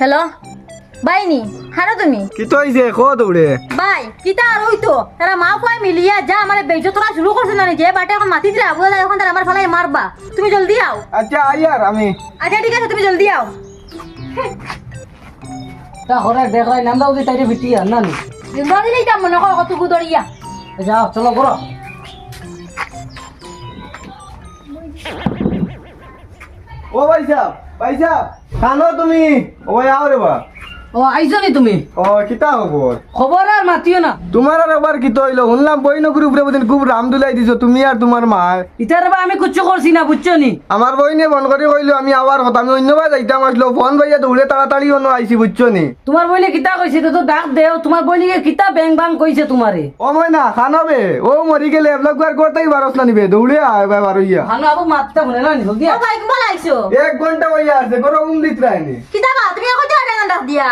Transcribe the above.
hello বাইনি হারো তুমি কি তো হইছে কো দৌড়ে বাই কিতা আর হইতো তারা মা পায় মিলিয়া যা আমার বেইজ্জতরা শুরু করছে না যে বাটা এখন মাটি দিরা বুঝা এখন তারা আমার ফালাই মারবা তুমি জলদি আও আচ্ছা আইয়ার আমি আচ্ছা ঠিক আছে তুমি জলদি আও তা হরে দেখলাই নামদাও দি তাইরে বিটি আর না নি জিন্দা দিলেই তা মনে কর কত গুদড়িয়া যাও চলো করো ও ভাই সাহেব কানো তুমি ওই আও রে বা ও আইছো নি তুমি ও কিতা খবর খবর আর মাতিও না তোমার আর একবার কি তো হইলো শুনলাম বই নগরী উপরে বুঝেন খুব রাম দুলাই দিছো তুমি আর তোমার মা ইতার বা আমি কুচ্ছু করছি না বুঝছো নি আমার বই নিয়ে বন করে কইলো আমি আবার কথা আমি অন্যবার যাইতাম আসলো ফোন ভাইয়া দৌড়ে তাড়াতাড়ি অন্য আইছি বুঝছো নি তোমার বইলে কিতা কইছে তো ডাক দেও তোমার বইলে কিতা ব্যাং বাং কইছে তোমারে ও মই না খানাবে ও মরি গেলে এবলাক বার করতেই বারস না নিবে দৌড়ে আয় বার হইয়া খানো আবু মাততে বলে না নি জলদি ও ভাই কেমন আইছো 1 ঘন্টা হইয়া আছে কোনো দিত রায়নি কিতা বা তুমি এখন যা ডাক দিয়া